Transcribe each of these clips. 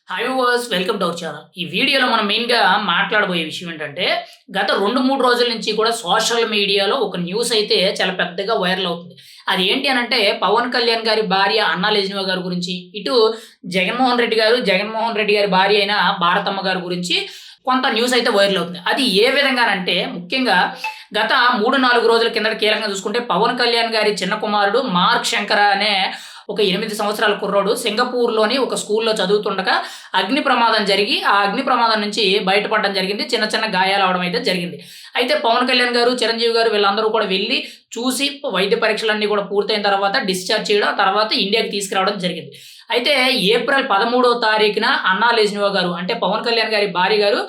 Hi viewers, welcome to our channel. ఈ వీడియోలో మనం మెయిన్‌గా మాట్లాడబోయే విషయం ఏంటంటే, గత 2, 3 రోజుల నుంచి కూడా సోషల్ మీడియాలో ఒక న్యూస్ అయితే చాలా పెద్దగా వైరల్ అవుతుంది. అది ఏంటి అనంటే, పవన్ కళ్యాణ్ గారి భార్య అన్నా లెజ్నివా గారి గురించి, ఇటు జగన్మోహన్ రెడ్డి గారి భార్య అయిన భారతమ్మ గారి గురించి కొంత న్యూస్ అయితే వైరల్ అవుతుంది. అది ఏ విధంగానంటే, ముఖ్యంగా గత 3, 4 రోజుల కిందట కీలకంగా చూసుకుంటే, పవన్ కళ్యాణ్ గారి చిన్న కుమారుడు మార్క్ శంకర అనే ఒక 8 సంవత్సరాల కుర్రోడు సింగపూర్‌లోని ఒక స్కూల్‌లో చదువుతుండగా అగ్ని ప్రమాదం జరిగి, ఆ అగ్ని ప్రమాదం నుంచి బయటపడడం జరిగింది. చిన్న చిన్న గాయాలవ్వడం అయితే జరిగింది. అయితే పవన్ కళ్యాణ్ గారు, చిరంజీవి గారు వీళ్ళందరూ కూడా వెళ్లి చూసి వైద్య పరీక్షలన్నీ కూడా పూర్తయిన తర్వాత డిశ్చార్జ్ చేయడం, ఆ తర్వాత ఇండియాకి తీసుకురావడం జరిగింది. అయితే ఏప్రిల్ 13వ తారీఖున అన్నా లెజ్నివా గారు అంటే పవన్ కళ్యాణ్ గారి భార్య గారు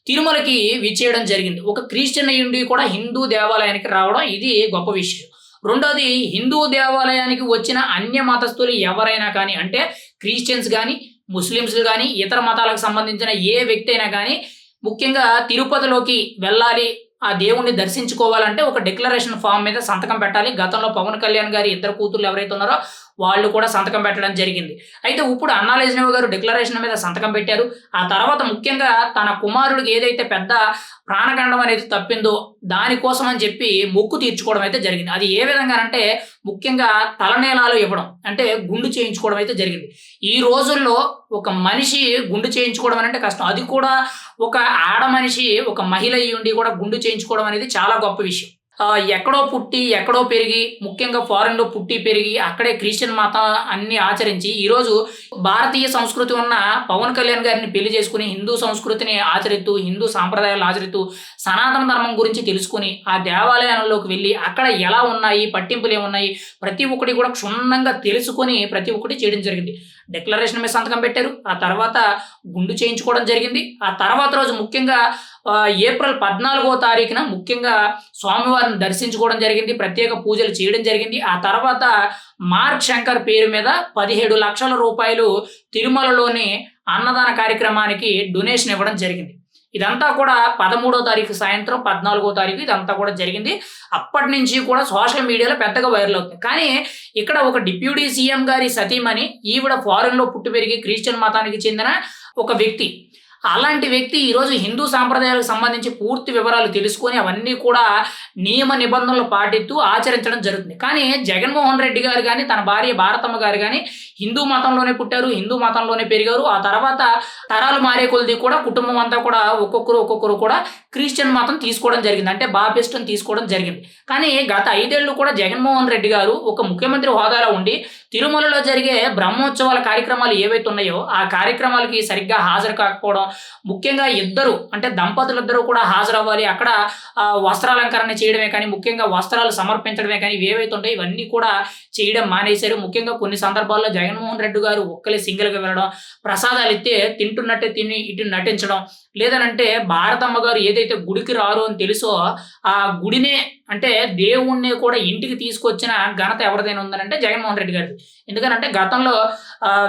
తిరుమలకి విచ్చేయడం జరిగింది. ఒక క్రిస్టియన్ అయ్యుండి కూడా హిందూ దేవాలయానికి రావడం ఇది గొప్ప విషయం. రెండోది, హిందూ దేవాలయానికి వచ్చిన అన్య మతస్థులు ఎవరైనా కానీ అంటే క్రిస్టియన్స్ గానీ, ముస్లిమ్స్ గానీ, ఇతర మతాలకు సంబంధించిన ఏ వ్యక్తి అయినా గానీ ముఖ్యంగా తిరుపతిలోకి వెళ్ళాలి, ఆ దేవుడిని దర్శించుకోవాలంటే ఒక డిక్లరేషన్ ఫార్మ్ మీద సంతకం పెట్టాలి. గతంలో పవన్ కళ్యాణ్ గారి ఇద్దరు కూతుర్లు ఎవరైతే ఉన్నారో వాళ్ళు కూడా సంతకం పెట్టడం జరిగింది. అయితే ఇప్పుడు అన్నా లెజ్నివా గారు డిక్లరేషన్ మీద సంతకం పెట్టారు. ఆ తర్వాత ముఖ్యంగా తన కుమారుడికి ఏదైతే పెద్ద ప్రాణగండం అనేది తప్పిందో దానికోసం అని చెప్పి మొక్కు తీర్చుకోవడం అయితే జరిగింది. అది ఏ విధంగానంటే ముఖ్యంగా తలనీలాలు ఇవ్వడం అంటే గుండు చేయించుకోవడం అయితే జరిగింది. ఈ రోజుల్లో ఒక మనిషి గుండు చేయించుకోవడం అంటే కష్టం. అది కూడా ఒక ఆడ మనిషి, ఒక మహిళ అయ్యుండి కూడా గుండు చేయించుకోవడం అనేది చాలా గొప్ప విషయం. ఎక్కడో పుట్టి, ఎక్కడో పెరిగి, ముఖ్యంగా ఫారెన్‌లో పుట్టి, పెరిగి, అక్కడే క్రిస్టియన్ మతం అన్నీ ఆచరించి, ఈరోజు భారతీయ సంస్కృతి ఉన్న పవన్ కళ్యాణ్ గారిని పెళ్లి చేసుకొని, హిందూ సంస్కృతిని ఆచరిస్తూ, హిందూ సాంప్రదాయాలను ఆచరిస్తూ, సనాతన ధర్మం గురించి తెలుసుకొని, ఆ దేవాలయాల్లోకి వెళ్లి, అక్కడ ఎలా ఉన్నాయి, పట్టింపులేమున్నాయి, ప్రతి ఒక్కటి కూడా క్షుణ్ణంగా తెలుసుకొని, ప్రతి ఒక్కటి చేయడం జరిగింది. డిక్లరేషన్ మీద సంతకం పెట్టారు. ఆ తర్వాత గుండు చేయించుకోవడం జరిగింది. ఆ తర్వాత రోజు ముఖ్యంగా ఏప్రిల్ 14వ తారీఖున ముఖ్యంగా స్వామివారిని దర్శించుకోవడం జరిగింది. ప్రత్యేక పూజలు చేయడం జరిగింది. ఆ తర్వాత మార్క్ శంకర్ పేరు మీద 17 లక్షల రూపాయలు తిరుమలలోని అన్నదాన కార్యక్రమానికి డొనేషన్ ఇవ్వడం జరిగింది. ఇదంతా కూడా 13వ తారీఖు సాయంత్రం, 14వ తారీఖు ఇదంతా కూడా జరిగింది. అప్పటి నుంచి కూడా సోషల్ మీడియాలో పెద్దగా వైరల్ అవుతుంది. కానీ ఇక్కడ ఒక డిప్యూటీ సీఎం గారి సతీమణి, ఈవిడ ఫారెన్‌లో పుట్టి పెరిగి క్రిస్టియన్ మతానికి చెందిన ఒక వ్యక్తి. అలాంటి వ్యక్తి ఈరోజు హిందూ సాంప్రదాయాలకు సంబంధించి పూర్తి వివరాలు తెలుసుకొని అవన్నీ కూడా నియమ నిబంధనలు పాటిస్తూ ఆచరించడం జరుగుతుంది. కానీ జగన్మోహన్ రెడ్డి గారు గానీ, తన భార్య భారతమ్మ గారు గానీ హిందూ మతంలోనే పుట్టారు, హిందూ మతంలోనే పెరిగారు. ఆ తర్వాత తరాలు మారే కొలిది కూడా కుటుంబం అంతా కూడా ఒక్కొక్కరు కూడా క్రిస్టియన్ మతం తీసుకోవడం జరిగింది. అంటే బాప్టిస్ట్‌ని తీసుకోవడం జరిగింది. కానీ గత 5 ఏళ్ళు కూడా జగన్మోహన్ రెడ్డి గారు ఒక ముఖ్యమంత్రి హోదాలో ఉండి తిరుమలలో జరిగే బ్రహ్మోత్సవాల కార్యక్రమాలు ఏవైతే ఉన్నాయో ఆ కార్యక్రమాలకి సరిగ్గా హాజరు కాకపోవడం, ముఖ్యంగా ఇద్దరు అంటే దంపతులిద్దరూ కూడా హాజరవ్వాలి. అక్కడ వస్త్రాలంకరణ చేయడమే కానీ, ముఖ్యంగా వస్త్రాలు సమర్పించడమే కానీ ఇవేవైతే ఉంటాయో ఇవన్నీ కూడా చేయడం మానేశారు. ముఖ్యంగా కొన్ని సందర్భాల్లో జగన్మోహన్ రెడ్డి గారు ఒక్కలే సింగిల్‌గా వెళ్ళడం, ప్రసాదాలు ఇస్తే తింటున్నట్టే తిని ఇటు నటించడం, లేదనంటే భారతమ్మ గారు ఏదైతే గుడికి రారు అని తెలుసో ఆ గుడినే అంటే దేవుడినే కూడా ఇంటికి తీసుకొచ్చిన ఘనత ఎవరిదైనా ఉందనంటే జగన్మోహన్ రెడ్డి గారిది. ఎందుకనంటే గతంలో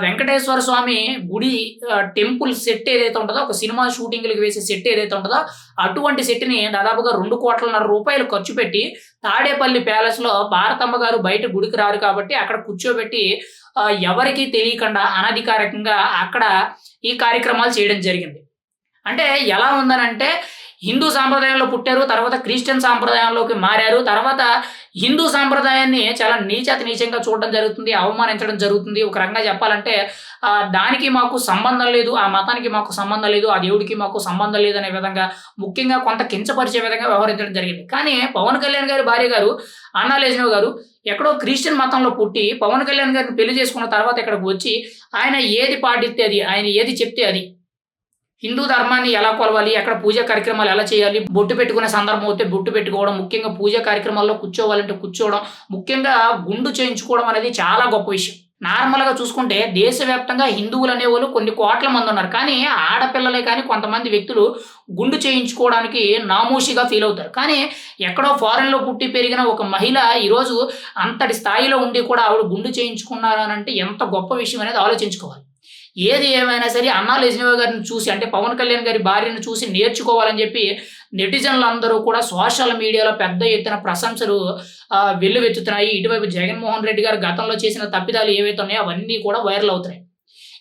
వెంకటేశ్వర స్వామి గుడి టెంపుల్ సెట్ ఏదైతే ఉంటదో, ఒక సినిమా షూటింగ్‌లకి వేసే సెట్ ఏదైతే ఉంటదో అటువంటి సెట్‌ని దాదాపుగా 2,50,00,000 రూపాయలు ఖర్చు పెట్టి తాడేపల్లి ప్యాలెస్‌లో భారతమ్మ గారు బయట గుడికి రారు కాబట్టి అక్కడ కూర్చోబెట్టి ఎవరికీ తెలియకుండా అనధికారికంగా అక్కడ ఈ కార్యక్రమాలు చేయడం జరిగింది. అంటే ఎలా ఉందనంటే హిందూ సాంప్రదాయంలో పుట్టారు. తర్వాత క్రిస్టియన్ సాంప్రదాయంలోకి మారారు. తర్వాత హిందూ సాంప్రదాయాన్ని చాలా నీచాతి నీచంగా చూడడం జరుగుతుంది. అవమానించడం జరుగుతుంది. ఒక రకంగా చెప్పాలంటే దానికి మాకు సంబంధం లేదు, ఆ మతానికి మాకు సంబంధం లేదు, ఆ దేవుడికి మాకు సంబంధం లేదనే విధంగా ముఖ్యంగా కొంత కించపరిచే విధంగా వ్యవహరించడం జరిగింది. కానీ పవన్ కళ్యాణ్ గారి భార్య గారు అన్నా లెజ్నివా గారు ఎక్కడో క్రిస్టియన్ మతంలో పుట్టి పవన్ కళ్యాణ్ గారిని పెళ్లి చేసుకున్న తర్వాత ఇక్కడికి వచ్చి ఆయన ఏది పాటిస్తే అది, ఆయన ఏది చెప్తే అది, హిందూ ధర్మాన్ని ఎలా కొలవాలి, ఎక్కడ పూజా కార్యక్రమాలు ఎలా చేయాలి, బొట్టు పెట్టుకునే సందర్భం అయితే బొట్టు పెట్టుకోవడం, ముఖ్యంగా పూజా కార్యక్రమాల్లో కూర్చోవాలంటే కూర్చోవడం, ముఖ్యంగా గుండు చేయించుకోవడం అనేది చాలా గొప్ప విషయం. నార్మల్‌గా చూసుకుంటే దేశవ్యాప్తంగా హిందువులు అనేవాళ్ళు కొన్ని కోట్ల మంది ఉన్నారు. కానీ ఆడపిల్లలే కానీ కొంతమంది వ్యక్తులు గుండు చేయించుకోవడానికి నామోషీగా ఫీల్ అవుతారు. కానీ ఎక్కడో ఫారెన్‌లో పుట్టి పెరిగిన ఒక మహిళ ఈరోజు అంతటి స్థాయిలో ఉండి కూడా ఆవిడ గుండు చేయించుకున్నారు అనంటే ఎంత గొప్ప విషయం అనేది ఆలోచించుకోవాలి. ఏది ఏమైనా సరే అన్నా లెజ్నివా గారిని చూసి అంటే పవన్ కళ్యాణ్ గారి భార్యను చూసి నేర్చుకోవాలని చెప్పి నెటిజన్లందరూ కూడా సోషల్ మీడియాలో పెద్ద ఎత్తున ప్రశంసలు వెల్లువెత్తుతున్నాయి. ఇటువైపు జగన్మోహన్ రెడ్డి గారు గతంలో చేసిన తప్పిదాలు ఏవైతే ఉన్నాయో అవన్నీ కూడా వైరల్ అవుతున్నాయి.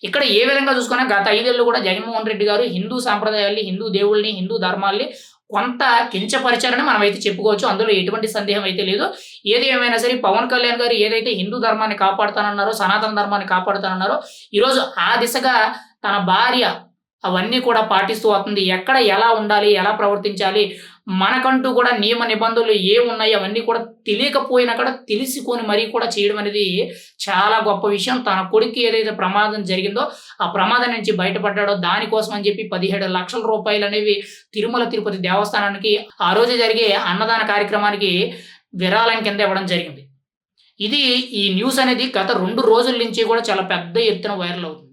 ఇక్కడ ఏ విధంగా చూసుకున్నా గత 5 ఏళ్ళు కూడా జగన్మోహన్ రెడ్డి గారు హిందూ సాంప్రదాయాల్ని, హిందూ దేవుళ్ళని, హిందూ ధర్మాల్ని కొంత కించపరిచారని మనమైతే చెప్పుకోవచ్చు. అందులో ఎటువంటి సందేహం అయితే లేదు. ఏది ఏమైనా సరే పవన్ కళ్యాణ్ గారు ఏదైతే హిందూ ధర్మాన్ని కాపాడుతానన్నారో, సనాతన ధర్మాన్ని కాపాడుతానన్నారో, ఈరోజు ఆ దిశగా తన భార్య అవన్నీ కూడా పాటిస్తూ వస్తుంది. ఎక్కడ ఎలా ఉండాలి, ఎలా ప్రవర్తించాలి, మనకంటూ కూడా నియమ నిబంధనలు ఏమున్నాయి అవన్నీ కూడా తెలియకపోయినా కూడా తెలుసుకొని మరీ కూడా చేయడం అనేది చాలా గొప్ప విషయం. తన కొడుక్కి ఏదైతే ప్రమాదం జరిగిందో ఆ ప్రమాదం నుంచి బయటపడ్డాడో దానికోసం అని చెప్పి 17 లక్షల రూపాయలనేవి తిరుమల తిరుపతి దేవస్థానానికి ఆ రోజు జరిగే అన్నదాన కార్యక్రమానికి విరాళం కింద ఇవ్వడం జరిగింది. ఇది ఈ న్యూస్ అనేది గత 2 రోజుల నుంచి కూడా చాలా పెద్ద ఎత్తున వైరల్ అవుతుంది.